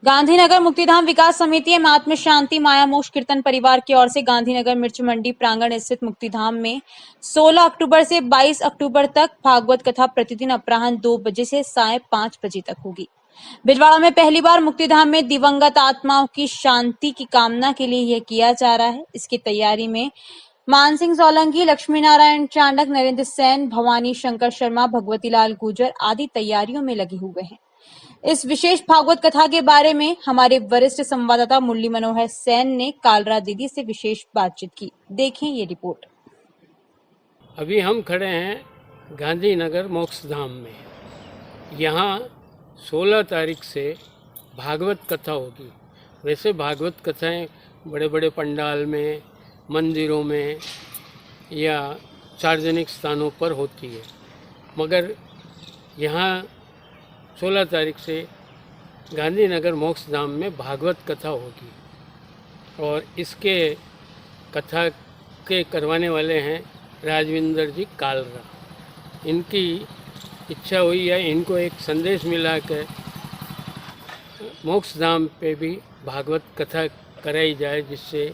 गांधीनगर मुक्तिधाम विकास समिति एवं आत्म शांति माया मोक्ष कीर्तन परिवार की ओर से गांधीनगर मिर्च मंडी प्रांगण स्थित मुक्तिधाम में 16 अक्टूबर से 22 अक्टूबर तक भागवत कथा प्रतिदिन अपराह्न 2 बजे से साय 5 बजे तक होगी। भिलवाड़ा में पहली बार मुक्तिधाम में दिवंगत आत्माओं की शांति की कामना के लिए यह किया जा रहा है। इसकी तैयारी में मानसिंह सोलंकी, लक्ष्मी नारायण चांडक, नरेंद्र सेन, भवानी शंकर शर्मा, भगवती लाल गुर्जर आदि तैयारियों में लगे हुए हैं। इस विशेष भागवत कथा के बारे में हमारे वरिष्ठ संवाददाता मुरली मनोहर सेन ने कालरा दीदी से विशेष बातचीत की। देखें ये रिपोर्ट। अभी हम खड़े हैं गांधीनगर मोक्षधाम में। यहाँ 16 तारीख से भागवत कथा होगी। वैसे भागवत कथाएं बड़े बड़े पंडाल में, मंदिरों में या सार्वजनिक स्थानों पर होती है, मगर यहाँ 16 तारीख से गांधीनगर मोक्षधाम में भागवत कथा होगी और इसके कथा के करवाने वाले हैं राजविंदर जी कालरा। इनकी इच्छा हुई है, इनको एक संदेश मिला कि मोक्षधाम पे भी भागवत कथा कराई जाए, जिससे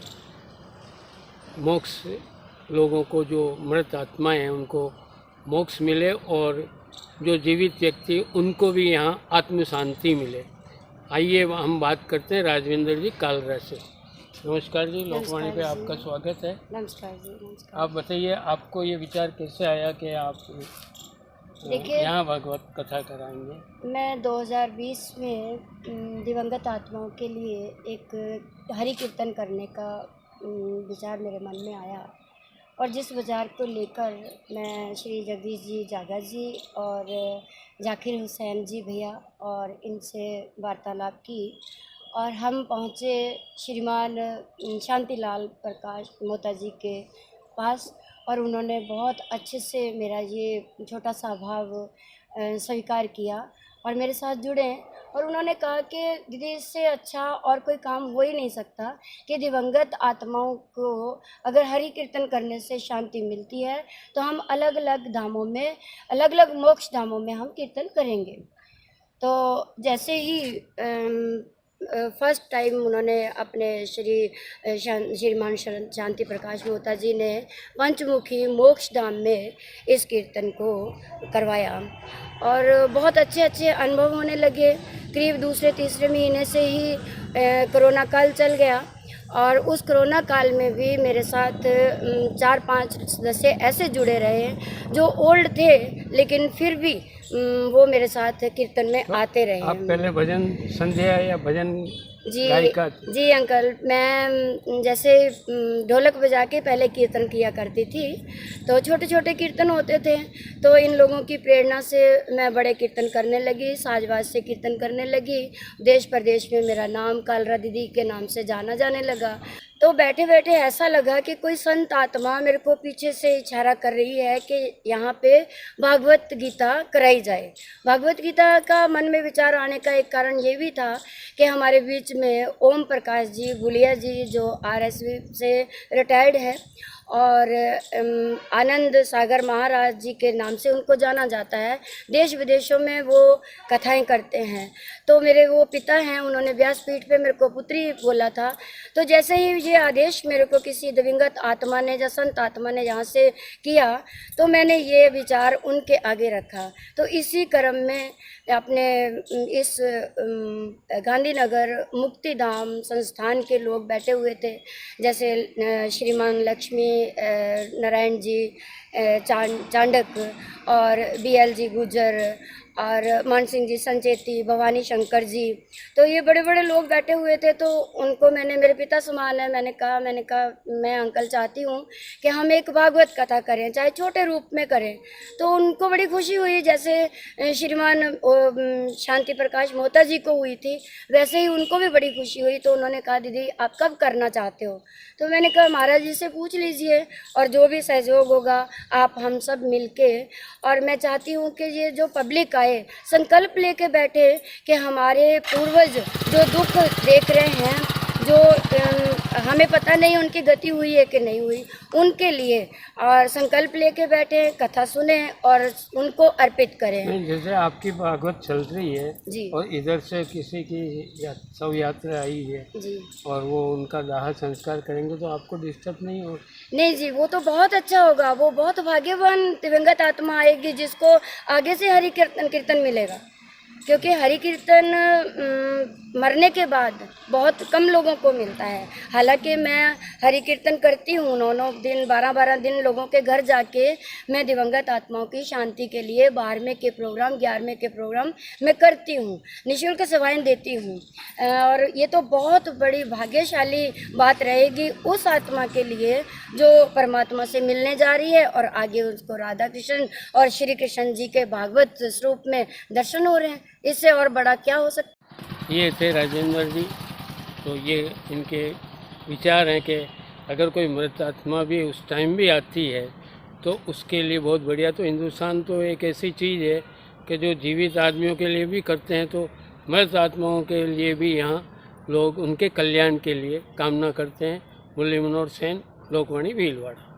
मोक्ष लोगों को, जो मृत आत्माएं हैं उनको मोक्ष मिले और जो जीवित व्यक्ति उनको भी यहाँ आत्म शांति मिले। आइए हम बात करते हैं राजविंदर जी कालरा से। नमस्कार जी, लोकवाणी पे आपका स्वागत है। नमस्कार जी। नमस्कार। आप बताइए, आपको ये विचार कैसे आया कि आप यहाँ भागवत कथा कराएंगे? मैं 2020 में दिवंगत आत्माओं के लिए एक हरि कीर्तन करने का विचार मेरे मन में आया और जिस विचार को लेकर मैं श्री जगदीश जी जागा जी और जाकिर हुसैन जी भैया और इनसे वार्तालाप की और हम पहुँचे श्रीमान शांतिलाल प्रकाश मोता जी के पास और उन्होंने बहुत अच्छे से मेरा ये छोटा सा भाव स्वीकार किया और मेरे साथ जुड़े और उन्होंने कहा कि दीदी, इससे अच्छा और कोई काम हो ही नहीं सकता कि दिवंगत आत्माओं को अगर हरि कीर्तन करने से शांति मिलती है तो हम अलग अलग धामों में, अलग अलग मोक्ष धामों में हम कीर्तन करेंगे। तो जैसे ही फर्स्ट टाइम उन्होंने अपने श्रीमान शांति प्रकाश मोता जी ने पंचमुखी मोक्ष धाम में इस कीर्तन को करवाया और बहुत अच्छे अनुभव होने लगे। करीब दूसरे तीसरे महीने से ही कोरोना काल चल गया और उस कोरोना काल में भी मेरे साथ 4-5 सदस्य ऐसे जुड़े रहे जो ओल्ड थे लेकिन फिर भी वो मेरे साथ कीर्तन में आते रहे। आप पहले भजन संध्या या भजन जी गायिका? जी अंकल, मैं जैसे ढोलक बजा के पहले कीर्तन किया करती थी, तो छोटे छोटे कीर्तन होते थे, तो इन लोगों की प्रेरणा से मैं बड़े कीर्तन करने लगी, साजबाज से कीर्तन करने लगी। देश प्रदेश में मेरा नाम कालरा दीदी के नाम से जाना जाने लगा। तो बैठे बैठे ऐसा लगा कि कोई संत आत्मा मेरे को पीछे से इशारा कर रही है कि यहाँ पे भागवत गीता कराई जाए। भागवत गीता का मन में विचार आने का एक कारण ये भी था कि हमारे बीच में ओम प्रकाश जी गुलिया जी, जो RSV से रिटायर्ड है और आनंद सागर महाराज जी के नाम से उनको जाना जाता है, देश विदेशों में वो कथाएं करते हैं। तो मेरे वो पिता हैं, उन्होंने व्यासपीठ पे मेरे को पुत्री बोला था। तो जैसे ही ये आदेश मेरे को किसी दिवंगत आत्मा ने या संत आत्मा ने यहाँ से किया, तो मैंने ये विचार उनके आगे रखा। तो इसी क्रम में अपने इस गांधीनगर मुक्तिधाम संस्थान के लोग बैठे हुए थे, जैसे श्रीमान लक्ष्मी नारायण जी चांडक और BL जी गुर्जर और मानसिंह जी संचेती, भवानी शंकर जी, तो ये बड़े बड़े लोग बैठे हुए थे। तो उनको मैंने, मेरे पिता समान है, मैंने कहा मैं अंकल चाहती हूँ कि हम एक भागवत कथा करें, चाहे छोटे रूप में करें। तो उनको बड़ी खुशी हुई, जैसे श्रीमान शांति प्रकाश मोता जी को हुई थी, वैसे ही उनको भी बड़ी खुशी हुई। तो उन्होंने कहा, दीदी आप कब करना चाहते हो? तो मैंने कहा महाराज जी से पूछ लीजिए और जो भी सहयोग होगा आप हम सब मिलके। और मैं चाहती हूँ कि ये जो पब्लिक आए संकल्प लेके बैठे कि हमारे पूर्वज जो दुख देख रहे हैं जो हमें पता नहीं उनकी गति हुई है कि नहीं हुई, उनके लिए और संकल्प लेके बैठे, कथा सुने और उनको अर्पित करें। नहीं, जैसे आपकी भागवत चल रही है जी और इधर से किसी की शव यात्रा आई है जी और वो उनका दाह संस्कार करेंगे तो आपको डिस्टर्ब नहीं हो? नहीं जी, वो तो बहुत अच्छा होगा। वो बहुत भाग्यवान दिवंगत आत्मा आएगी जिसको आगे से हरि कीर्तन मिलेगा, क्योंकि हरि कीर्तन मरने के बाद बहुत कम लोगों को मिलता है। हालांकि मैं हरि कीर्तन करती हूँ 9-9 दिन 12-12 दिन लोगों के घर जाके मैं दिवंगत आत्माओं की शांति के लिए 12वें के प्रोग्राम 11वें के प्रोग्राम मैं करती हूँ, निःशुल्क सेवाएं देती हूँ। और ये तो बहुत बड़ी भाग्यशाली बात रहेगी उस आत्मा के लिए जो परमात्मा से मिलने जा रही है और आगे उसको राधा कृष्ण और श्री कृष्ण जी के भागवत स्वरूप में दर्शन हो रहे हैं। इससे और बड़ा क्या हो सकता। ये थे राजेंद्र जी। तो ये इनके विचार हैं कि अगर कोई मृत आत्मा भी उस टाइम भी आती है तो उसके लिए बहुत बढ़िया। तो हिंदुस्तान तो एक ऐसी चीज़ है कि जो जीवित आदमियों के लिए भी करते हैं तो मृत आत्माओं के लिए भी यहाँ लोग उनके कल्याण के लिए कामना करते हैं। मुरली मनोहर सेन, लोकवाणी भीलवाड़ा।